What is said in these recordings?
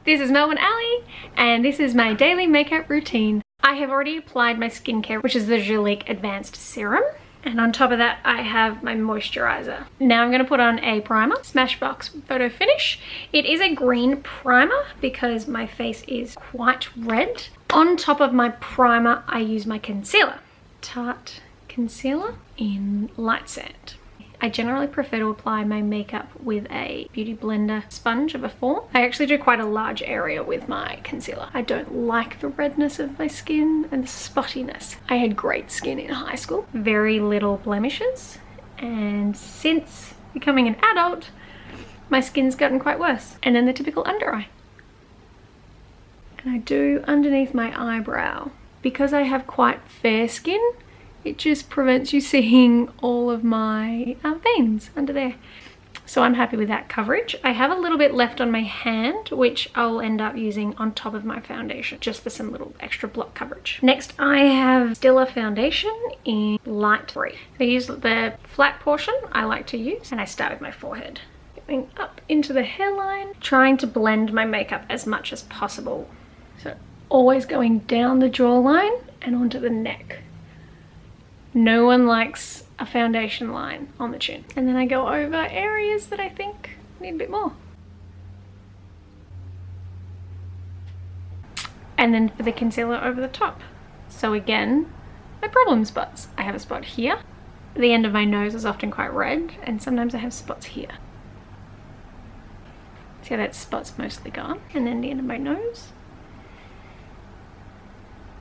This is Melbourne Ali, and this is my daily makeup routine. I have already applied my skincare, which is the Gelique Advanced Serum. And on top of that, I have my moisturizer. Now I'm going to put on a primer, Smashbox Photo Finish. It is a green primer because my face is quite red. On top of my primer, I use my concealer. Tarte Concealer in Light Sand. I generally prefer to apply my makeup with a beauty blender sponge of a form. I actually do quite a large area with my concealer. I don't like the redness of my skin and the spottiness. I had great skin in high school, very little blemishes, and since becoming an adult, my skin's gotten quite worse. And then the typical under eye. And I do underneath my eyebrow. Because I have quite fair skin, it just prevents you seeing all of my veins under there. So I'm happy with that coverage. I have a little bit left on my hand, which I'll end up using on top of my foundation, just for some little extra block coverage. Next, I have Stila foundation in Light 3. I use the flat portion I like to use, and I start with my forehead. Going up into the hairline, trying to blend my makeup as much as possible. So always going down the jawline and onto the neck. No one likes a foundation line on the chin. And then I go over areas that I think need a bit more. And then for the concealer over the top. So again, my problem spots. I have a spot here. The end of my nose is often quite red, and sometimes I have spots here. See how that spot's mostly gone? And then the end of my nose.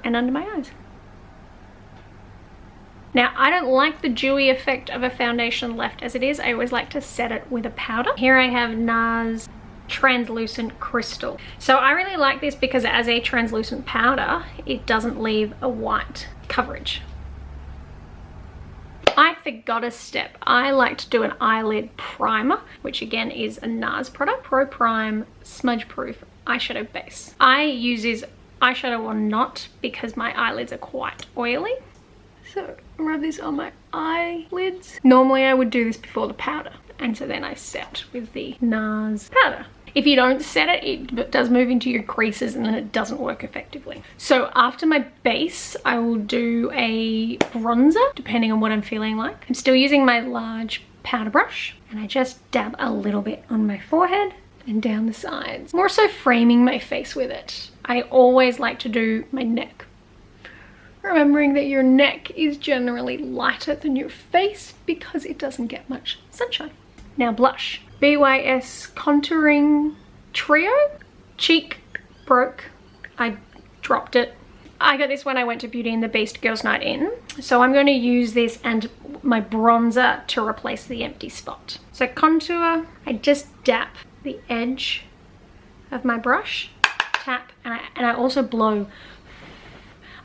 And under my eyes. Now, I don't like the dewy effect of a foundation left as it is. I always like to set it with a powder. Here I have NARS Translucent Crystal. So I really like this because as a translucent powder, it doesn't leave a white coverage. I forgot a step. I like to do an eyelid primer, which again is a NARS product, Pro Prime Smudge Proof Eyeshadow Base. I use this eyeshadow or not because my eyelids are quite oily. So rub this on my eyelids. Normally I would do this before the powder, and so then I set with the NARS powder. If you don't set it, it does move into your creases and then it doesn't work effectively. So after my base, I will do a bronzer, depending on what I'm feeling like. I'm still using my large powder brush, and I just dab a little bit on my forehead and down the sides. More so framing my face with it. I always like to do my neck. Remembering that your neck is generally lighter than your face because it doesn't get much sunshine. Now blush. BYS Contouring Trio. Cheek broke. I dropped it. I got this when I went to Beauty and the Beast Girls Night In. So I'm going to use this and my bronzer to replace the empty spot. So contour, I just dap the edge of my brush. Tap, and I also blow.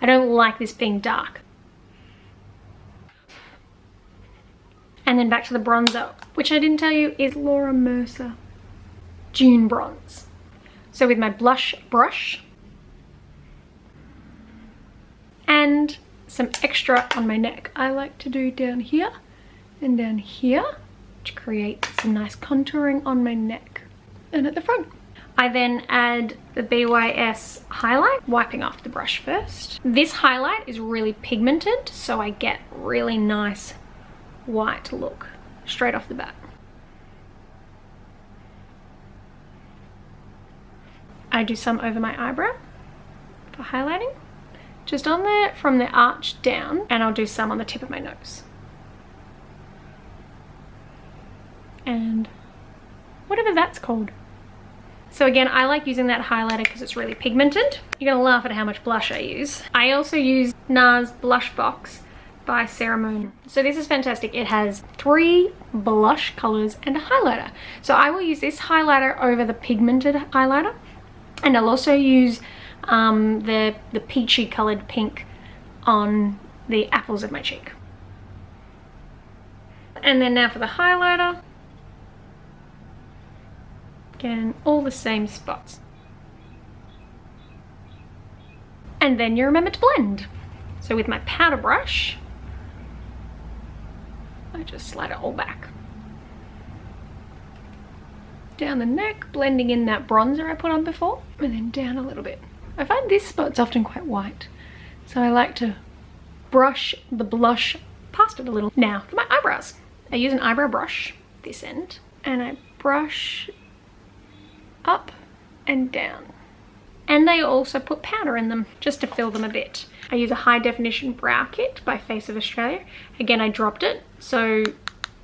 I don't like this being dark. And then back to the bronzer, which I didn't tell you is Laura Mercier June Bronze. So with my blush brush and some extra on my neck, I like to do down here and down here to create some nice contouring on my neck and at the front. I then add the BYS highlight, wiping off the brush first. This highlight is really pigmented, so I get really nice white look straight off the bat. I do some over my eyebrow for highlighting, just on there from the arch down, and I'll do some on the tip of my nose. And whatever that's called. So again, I like using that highlighter because it's really pigmented. You're gonna laugh at how much blush I use. I also use NARS Blush Box by Sarah Moon. So this is fantastic. It has 3 blush colors and a highlighter. So I will use this highlighter over the pigmented highlighter, and I'll also use the peachy colored pink on the apples of my cheek. And then now for the highlighter. Again, all the same spots. And then you remember to blend. So with my powder brush, I just slide it all back. down the neck, blending in that bronzer I put on before, and then down a little bit. I find this spot's often quite white, so I like to brush the blush past it a little. Now for my eyebrows, I use an eyebrow brush, this end, and I brush up and down. And I also put powder in them just to fill them a bit. I use a high definition brow kit by Face of Australia. Again, I dropped it, so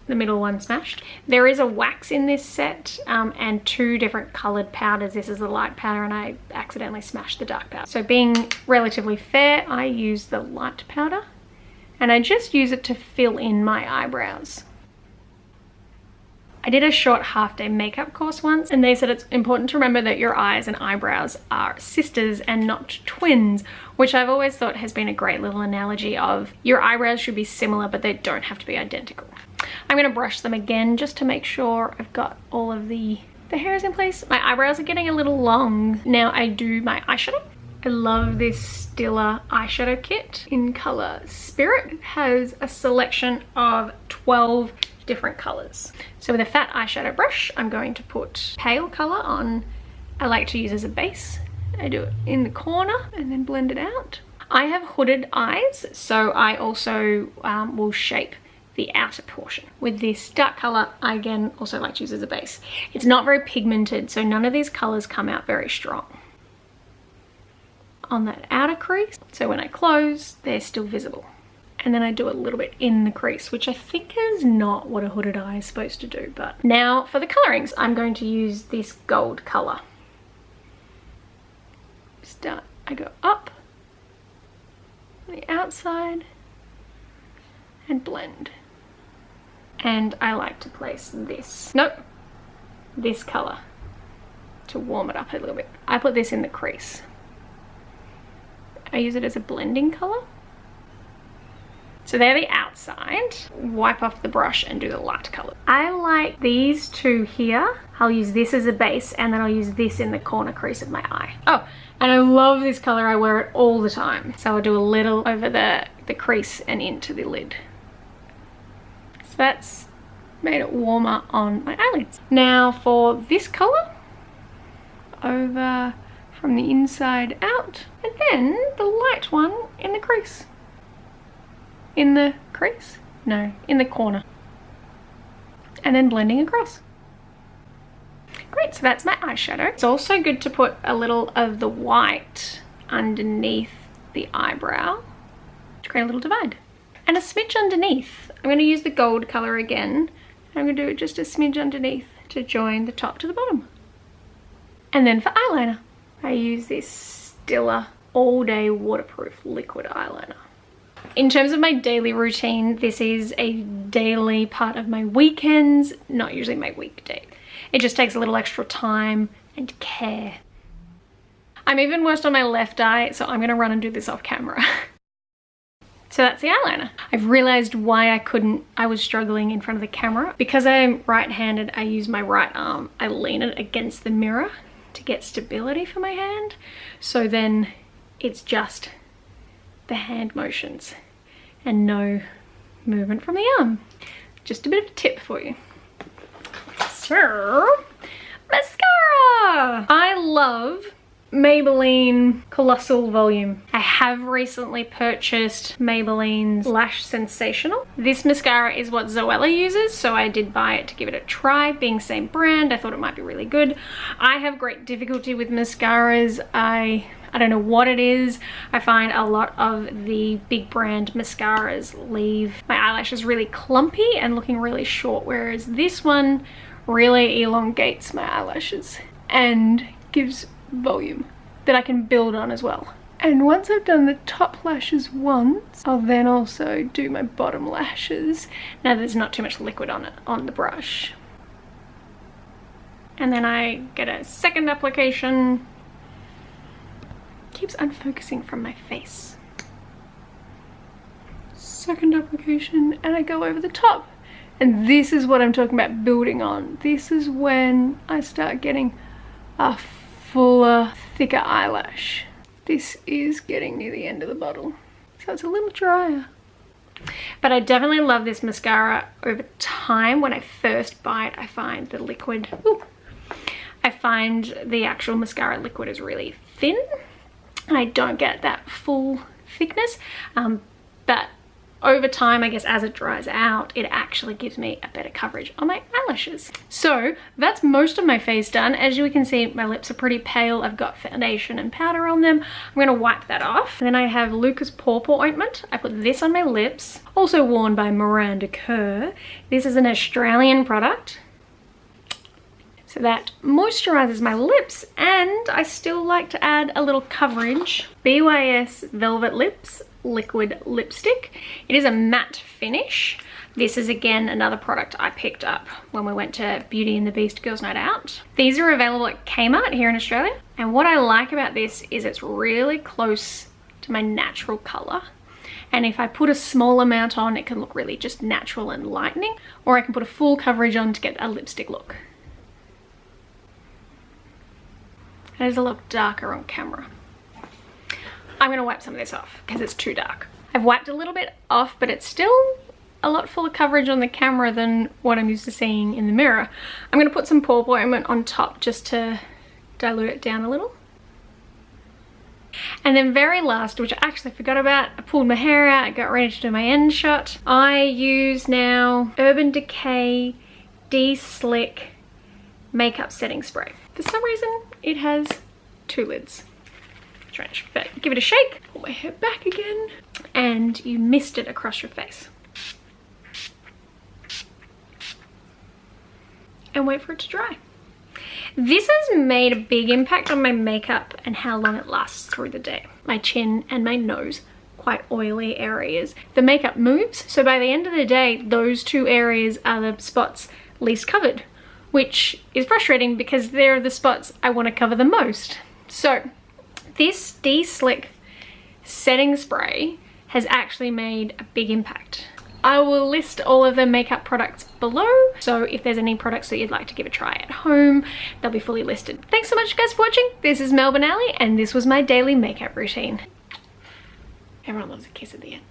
the middle one smashed. There is a wax in this set and 2 different colored powders. This is the light powder and I accidentally smashed the dark powder. So being relatively fair, I use the light powder and I just use it to fill in my eyebrows. I did a short half-day makeup course once and they said it's important to remember that your eyes and eyebrows are sisters and not twins, which I've always thought has been a great little analogy of your eyebrows should be similar but they don't have to be identical. I'm going to brush them again just to make sure I've got all of the hairs in place. My eyebrows are getting a little long. Now I do my eyeshadow. I love this Stila eyeshadow kit in color Spirit. It has a selection of 12 different colors. So with a fat eyeshadow brush, I'm going to put pale color on. I like to use as a base. I do it in the corner and then blend it out. I have hooded eyes, so I also will shape the outer portion. With this dark color, I again also like to use as a base. It's not very pigmented, so none of these colors come out very strong on that outer crease. So when I close, they're still visible. And then I do a little bit in the crease, which I think is not what a hooded eye is supposed to do. But now for the colorings, I'm going to use this gold color. I go up on the outside and blend. And I like to place this color to warm it up a little bit. I put this in the crease. I use it as a blending color. So they're the outside. Wipe off the brush and do the light color. I like these 2 here. I'll use this as a base and then I'll use this in the corner crease of my eye. Oh, and I love this color. I wear it all the time. So I'll do a little over the crease and into the lid. So that's made it warmer on my eyelids. Now for this color, over from the inside out, and then the light one in the crease. In the crease? No, in the corner. And then blending across. Great, so that's my eyeshadow. It's also good to put a little of the white underneath the eyebrow to create a little divide. And a smidge underneath. I'm going to use the gold color again. I'm going to do it just a smidge underneath to join the top to the bottom. And then for eyeliner, I use this Stila All Day Waterproof Liquid Eyeliner. In terms of my daily routine, this is a daily part of my weekends, not usually my weekday. It just takes a little extra time and care. I'm even worse on my left eye, so I'm gonna run and do this off camera. So that's the eyeliner. I've realized why I was struggling in front of the camera. Because I'm right-handed, I use my right arm. I lean it against the mirror to get stability for my hand. So then it's just the hand motions and no movement from the arm. Just a bit of a tip for you. So, mascara! I love Maybelline Colossal Volume. I have recently purchased Maybelline's Lash Sensational. This mascara is what Zoella uses, so I did buy it to give it a try. Being same brand, I thought it might be really good. I have great difficulty with mascaras. I don't know what it is. I find a lot of the big brand mascaras leave my eyelashes really clumpy and looking really short, whereas this one really elongates my eyelashes and gives volume that I can build on as well. And once I've done the top lashes once, I'll then also do my bottom lashes. Now there's not too much liquid on it on the brush. And then I get a second application. Keeps unfocusing from my face. Second application, and I go over the top. And this is what I'm talking about building on. This is when I start getting a fuller, thicker eyelash. This is getting near the end of the bottle, so it's a little drier. But I definitely love this mascara over time. When I first buy it, I find the liquid I find the actual mascara liquid is really thin and I don't get that full thickness, but over time, I guess as it dries out, it actually gives me a better coverage on my eyelashes. So that's most of my face done. As you can see, my lips are pretty pale. I've got foundation and powder on them. I'm gonna wipe that off. And then I have Lucas Pawpaw ointment. I put this on my lips, also worn by Miranda Kerr. This is an Australian product. So that moisturizes my lips, and I still like to add a little coverage. BYS Velvet Lips liquid lipstick. It is a matte finish. This is again another product I picked up when we went to Beauty and the Beast Girls Night Out. These are available at Kmart here in Australia, and what I like about this is it's really close to my natural color. And if I put a small amount on, it can look really just natural and lightening, or I can put a full coverage on to get a lipstick look. It does look darker on camera. I'm gonna wipe some of this off because it's too dark. I've wiped a little bit off, but it's still a lot fuller coverage on the camera than what I'm used to seeing in the mirror. I'm gonna put some pawpaw ointment on top just to dilute it down a little. And then very last, which I actually forgot about, I pulled my hair out, I got ready to do my end shot. I use now Urban Decay De-Slick Makeup Setting Spray. For some reason, it has 2 lids. Strange, but give it a shake. Pull my hair back again, and you mist it across your face. And wait for it to dry. This has made a big impact on my makeup and how long it lasts through the day. My chin and my nose, quite oily areas. The makeup moves, so by the end of the day, those 2 areas are the spots least covered, which is frustrating because they're the spots I want to cover the most. So this De-Slick setting spray has actually made a big impact. I will list all of the makeup products below, so if there's any products that you'd like to give a try at home, they'll be fully listed. Thanks so much guys for watching. This is Melbourne Ali, and this was my daily makeup routine. Everyone loves a kiss at the end.